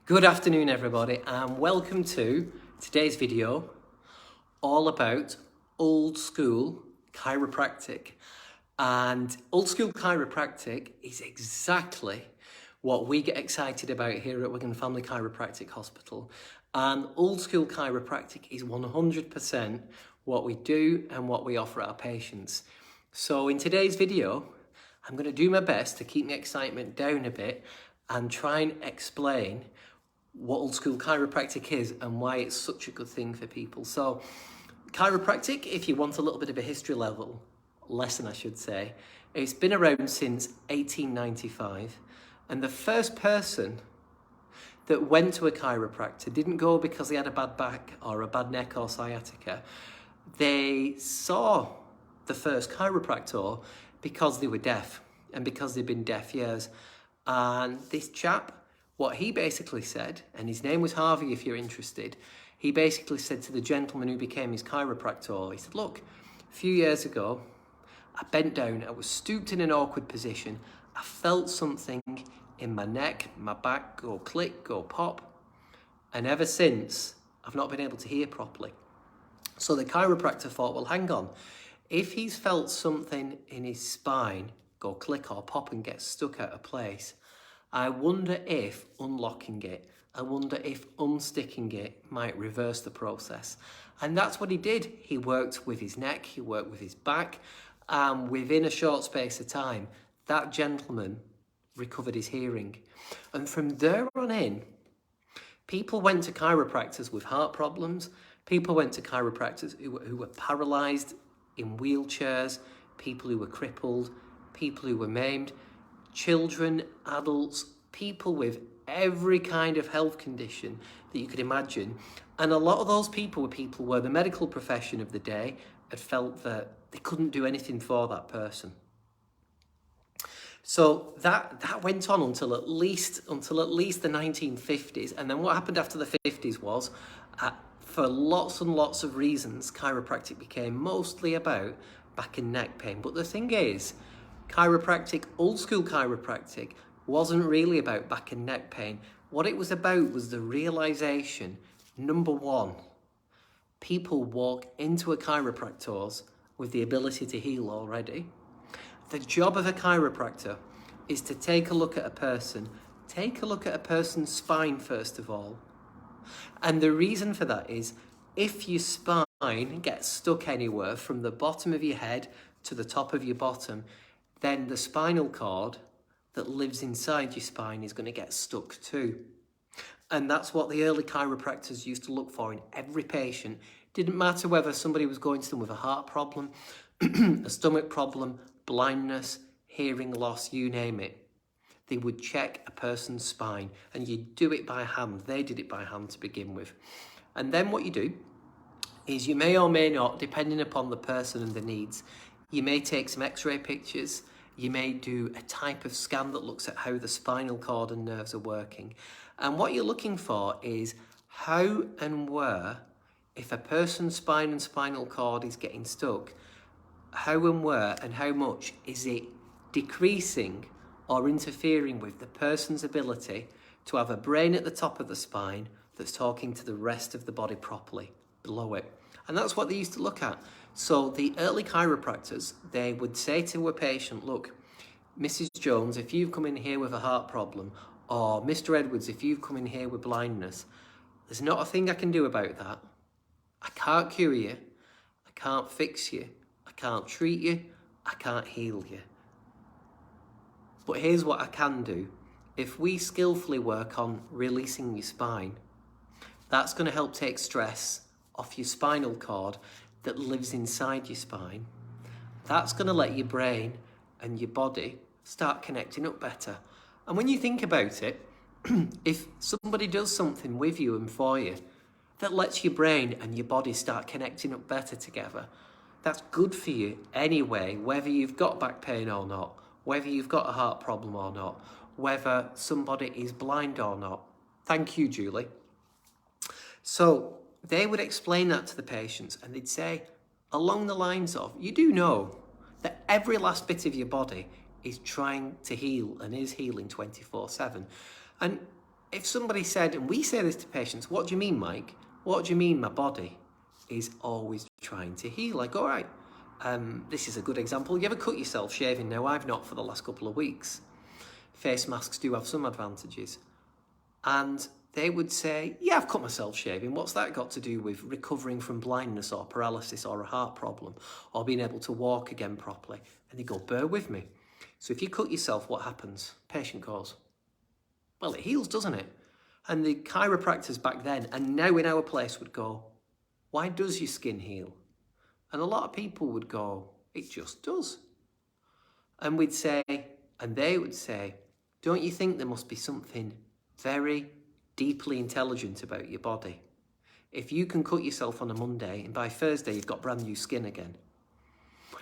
Good afternoon everybody and welcome to today's video all about old school chiropractic. And old school chiropractic is exactly what we get excited about here at Wigan Family Chiropractic Hospital. And old school chiropractic is 100% what we do and what we offer our patients. So in today's video, I'm going to do my best to keep my excitement down a bit and try and explain what old school chiropractic is and why it's such a good thing for people. So chiropractic, if you want a little bit of a history lesson I should say, it's been around since 1895, and the first person that went to a chiropractor didn't go because they had a bad back or a bad neck or sciatica. They saw the first chiropractor because they were deaf and because they'd been deaf years. And this chap, what he basically said, and his name was Harvey if you're interested, he basically said to the gentleman who became his chiropractor, he said, look, a few years ago, I bent down, I was stooped in an awkward position, I felt something in my neck, my back, go click, go pop, and ever since, I've not been able to hear properly. So the chiropractor thought, well, hang on, if he's felt something in his spine go click or pop and get stuck out of place, I wonder if unlocking it, I wonder if unsticking it might reverse the process. And that's what he did. He worked with his neck, he worked with his back, and within a short space of time, that gentleman recovered his hearing. And from there on in, people went to chiropractors with heart problems, people went to chiropractors who were paralysed in wheelchairs, people who were crippled, people who were maimed, children, adults, people with every kind of health condition that you could imagine. And a lot of those people were people where the medical profession of the day had felt that they couldn't do anything for that person. So that went on until at least the 1950s. And then what happened after the 50s was, for lots and lots of reasons, chiropractic became mostly about back and neck pain. But the thing is, chiropractic, old school chiropractic, wasn't really about back and neck pain. What it was about was the realization, number one, people walk into a chiropractor's with the ability to heal already. The job of a chiropractor is to take a look at a person, take a look at a person's spine first of all. And the reason for that is, if your spine gets stuck anywhere from the bottom of your head to the top of your bottom, then the spinal cord that lives inside your spine is going to get stuck too. And that's what the early chiropractors used to look for in every patient. Didn't matter whether somebody was going to them with a heart problem, a stomach problem, blindness, hearing loss, you name it. They would check a person's spine, and you do it by hand. They did it by hand to begin with. And then what you do is you may or may not, depending upon the person and the needs, you may take some x-ray pictures, you may do a type of scan that looks at how the spinal cord and nerves are working. And what you're looking for is how and where, if a person's spine and spinal cord is getting stuck, how and where and how much is it decreasing or interfering with the person's ability to have a brain at the top of the spine that's talking to the rest of the body properly below it. And that's what they used to look at. So the early chiropractors, they would say to a patient, look, Mrs. Jones, if you've come in here with a heart problem, or Mr. Edwards, if you've come in here with blindness, there's not a thing I can do about that. I can't cure you, I can't fix you, I can't treat you, I can't heal you. But here's what I can do. If we skillfully work on releasing your spine, that's going to help take stress off your spinal cord that lives inside your spine. That's going to let your brain and your body start connecting up better. And when you think about it, if somebody does something with you and for you that lets your brain and your body start connecting up better together, that's good for you anyway, whether you've got back pain or not, whether you've got a heart problem or not, whether somebody is blind or not. Thank you, Julie. So they would explain that to the patients, and they'd say along the lines of, you do know that every last bit of your body is trying to heal and is healing 24/7. And if somebody said, and we say this to patients, what do you mean, Mike? What do you mean my body is always trying to heal? Like, all right, this is a good example. You ever cut yourself shaving? Now, I've not for the last couple of weeks. Face masks do have some advantages. And they would say, yeah, I've cut myself shaving. What's that got to do with recovering from blindness or paralysis or a heart problem or being able to walk again properly? And they go, bear with me. So if you cut yourself, what happens? Patient goes, well, it heals, doesn't it? And the chiropractors back then and now in our place would go, why does your skin heal? And a lot of people would go, it just does. And we'd say, and they would say, don't you think there must be something very deeply intelligent about your body? If you can cut yourself on a Monday and by Thursday you've got brand new skin again.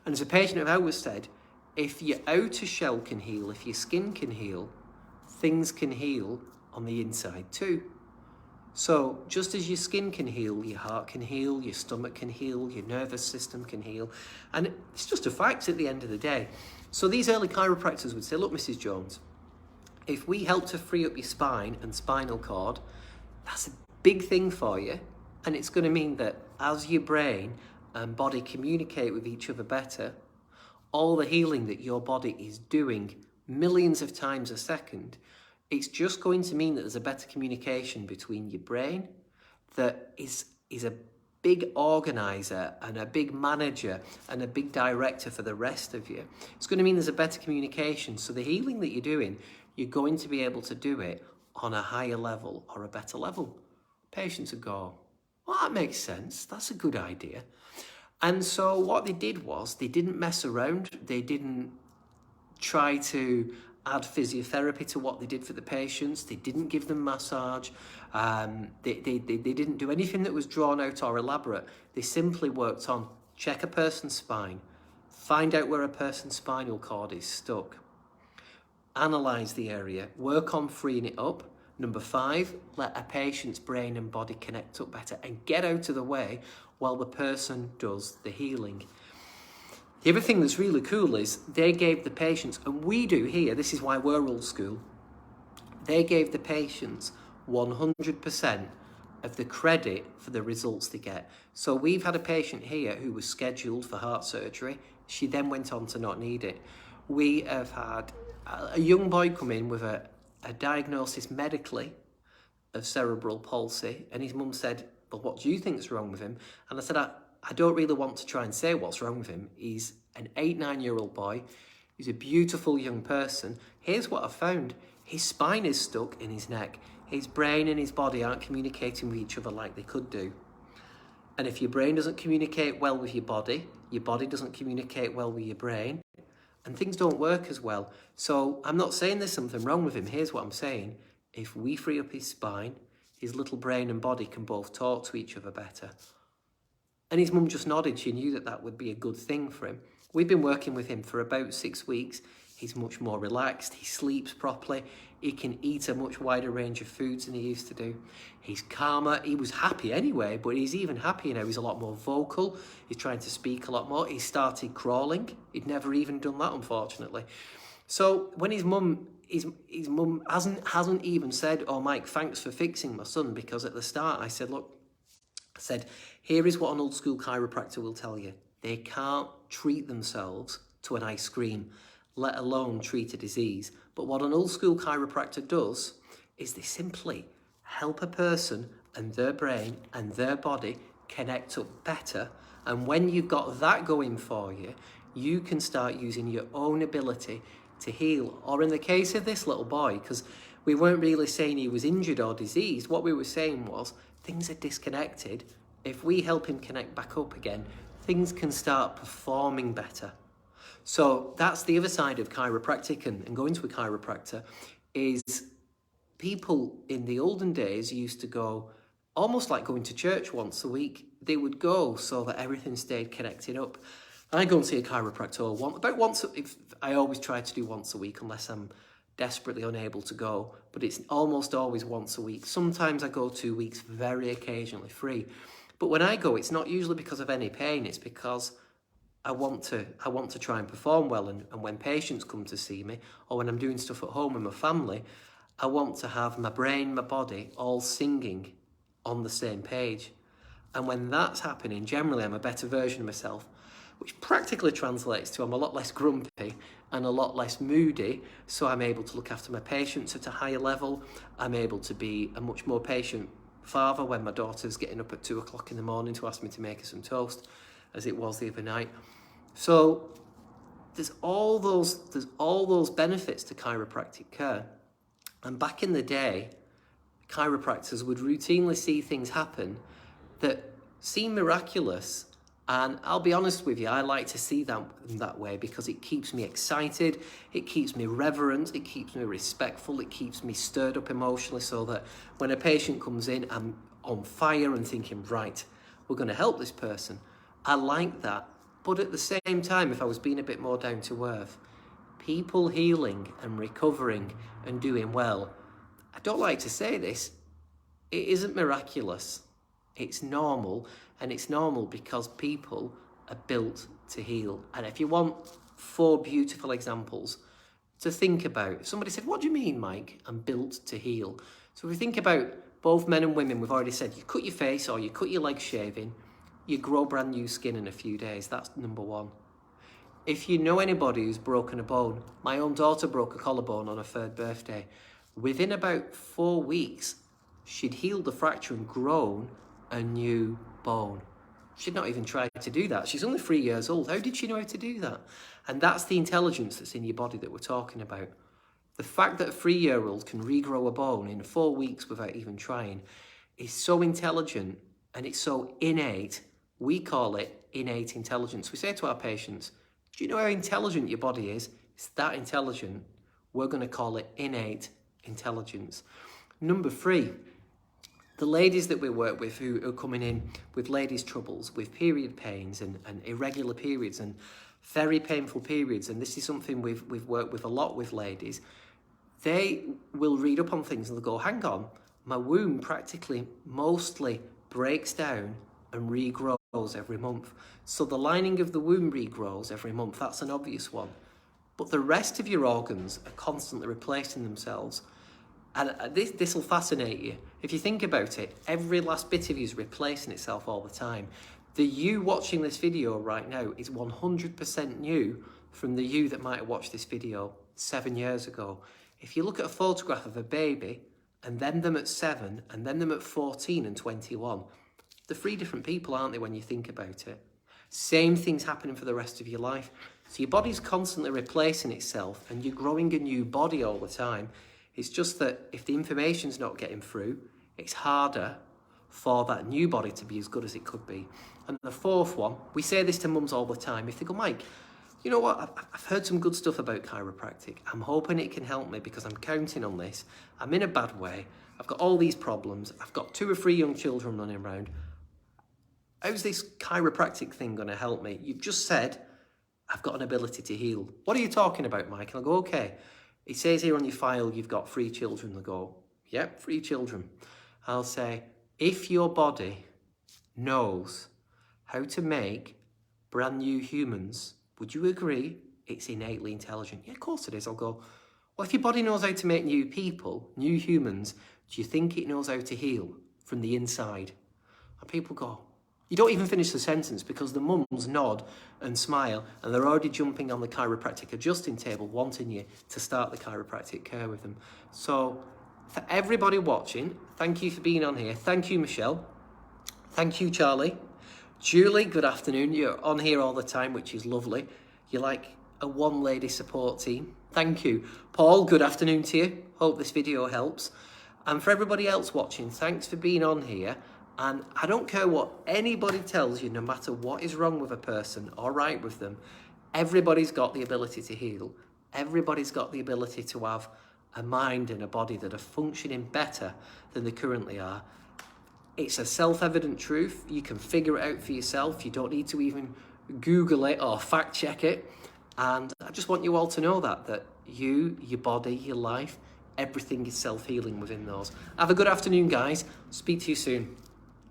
And as a patient of ours said, if your outer shell can heal, if your skin can heal, things can heal on the inside too. So just as your skin can heal, your heart can heal, your stomach can heal, your nervous system can heal. And it's just a fact at the end of the day. So these early chiropractors would say, look, Mrs. Jones, if we help to free up your spine and spinal cord, that's a big thing for you. And it's going to mean that as your brain and body communicate with each other better, all the healing that your body is doing millions of times a second, it's just going to mean that there's a better communication between your brain that is a big organizer and a big manager and a big director for the rest of you. It's going to mean there's a better communication. So the healing that you're doing, you're going to be able to do it on a higher level or a better level. Patients would go, well, that makes sense. That's a good idea. And so what they did was they didn't mess around. They didn't try to add physiotherapy to what they did for the patients. They didn't give them massage. They didn't do anything that was drawn out or elaborate. They simply worked on check a person's spine, find out where a person's spinal cord is stuck, analyse the area, work on freeing it up. Number 5, let a patient's brain and body connect up better and get out of the way while the person does the healing. The other thing that's really cool is they gave the patients, and we do here, this is why we're old school, they gave the patients 100% of the credit for the results they get. So we've had a patient here who was scheduled for heart surgery. She then went on to not need it. We have had a young boy come in with a diagnosis medically of cerebral palsy, and his mum said, well, what do you think is wrong with him? And I said, I don't really want to try and say what's wrong with him. He's an 8-9-year-old boy. He's a beautiful young person. Here's what I found. His spine is stuck in his neck. His brain and his body aren't communicating with each other like they could do. And if your brain doesn't communicate well with your body doesn't communicate well with your brain, and things don't work as well. So I'm not saying there's something wrong with him. Here's what I'm saying. If we free up his spine, his little brain and body can both talk to each other better. And his mum just nodded. She knew that that would be a good thing for him. We've been working with him for about 6 weeks. He's much more relaxed. He sleeps properly. He can eat a much wider range of foods than he used to do. He's calmer. He was happy anyway, but he's even happier now. He's a lot more vocal. He's trying to speak a lot more. He started crawling. He'd never even done that, unfortunately. So when his mum hasn't even said, oh, Mike, thanks for fixing my son, because at the start I said, look, here is what an old school chiropractor will tell you. They can't treat themselves to an ice cream, let alone treat a disease. But what an old school chiropractor does is they simply help a person and their brain and their body connect up better. And when you've got that going for you, you can start using your own ability to heal. Or in the case of this little boy, because we weren't really saying he was injured or diseased, what we were saying was things are disconnected. If we help him connect back up again, things can start performing better. So that's the other side of chiropractic and going to a chiropractor is people in the olden days used to go almost like going to church once a week. They would go so that everything stayed connected up. I go and see a chiropractor I always try to do once a week unless I'm desperately unable to go, but it's almost always once a week. Sometimes I go 2 weeks, very occasionally 3. But when I go, it's not usually because of any pain, it's because I want to try and perform well, and when patients come to see me or when I'm doing stuff at home with my family, I want to have my brain, my body all singing on the same page. And when that's happening, generally I'm a better version of myself, which practically translates to I'm a lot less grumpy and a lot less moody, so I'm able to look after my patients at a higher level. I'm able to be a much more patient father when my daughter's getting up at 2 o'clock in the morning to ask me to make her some toast, as it was the other night. So there's all those benefits to chiropractic care. And back in the day, chiropractors would routinely see things happen that seem miraculous. And I'll be honest with you, I like to see them that way because it keeps me excited, it keeps me reverent, it keeps me respectful, it keeps me stirred up emotionally, so that when a patient comes in, I'm on fire and thinking, right, we're going to help this person. I like that. But at the same time, if I was being a bit more down to earth, people healing and recovering and doing well, I don't like to say this, it isn't miraculous. It's normal, and it's normal because people are built to heal. And if you want 4 beautiful examples to think about, somebody said, what do you mean, Mike? I'm built to heal. So if we think about both men and women, we've already said you cut your face or you cut your legs shaving, you grow brand new skin in a few days. That's number 1. If you know anybody who's broken a bone, my own daughter broke a collarbone on her 3rd birthday. Within about 4 weeks, she'd healed the fracture and grown a new bone. She'd not even tried to do that. She's only 3 years old. How did she know how to do that? And that's the intelligence that's in your body that we're talking about. The fact that a 3-year-old can regrow a bone in 4 weeks without even trying is so intelligent, and it's so innate. We call it innate intelligence. We say to our patients, do you know how intelligent your body is? It's that intelligent. We're going to call it innate intelligence. Number 3, the ladies that we work with who are coming in with ladies' troubles, with period pains and irregular periods and very painful periods, and this is something we've worked with a lot with ladies, they will read up on things and they'll go, hang on, my womb practically mostly breaks down and regrows every month. So the lining of the womb regrows every month, that's an obvious one. But the rest of your organs are constantly replacing themselves. And this will fascinate you. If you think about it, every last bit of you is replacing itself all the time. The you watching this video right now is 100% new from the you that might have watched this video 7 years ago. If you look at a photograph of a baby, and then them at 7, and then them at 14 and 21, they're 3 different people, aren't they, when you think about it? Same thing's happening for the rest of your life. So your body's constantly replacing itself, and you're growing a new body all the time. It's just that if the information's not getting through, it's harder for that new body to be as good as it could be. And the 4th one, we say this to mums all the time. If they go, Mike, you know what, I've heard some good stuff about chiropractic. I'm hoping it can help me because I'm counting on this. I'm in a bad way. I've got all these problems. I've got 2 or 3 young children running around. How's this chiropractic thing going to help me? You've just said, I've got an ability to heal. What are you talking about, Mike? And I'll go, okay. It says here on your file you've got 3 children. They'll go, yep, 3 children. I'll say, if your body knows how to make brand new humans, would you agree it's innately intelligent? Yeah, of course it is. I'll go, well, if your body knows how to make new people, new humans, do you think it knows how to heal from the inside? And people go, you don't even finish the sentence because the mums nod and smile and they're already jumping on the chiropractic adjusting table wanting you to start the chiropractic care with them. So for everybody watching, thank you for being on here. Thank you, Michelle. Thank you, Charlie. Julie, good afternoon. You're on here all the time, which is lovely. You're like a one-lady support team. Thank you. Paul, good afternoon to you. Hope this video helps. And for everybody else watching, thanks for being on here. And I don't care what anybody tells you, no matter what is wrong with a person or right with them, everybody's got the ability to heal. Everybody's got the ability to have a mind and a body that are functioning better than they currently are. It's a self-evident truth. You can figure it out for yourself. You don't need to even Google it or fact check it. And I just want you all to know that you, your body, your life, everything is self-healing within those. Have a good afternoon, guys. Speak to you soon.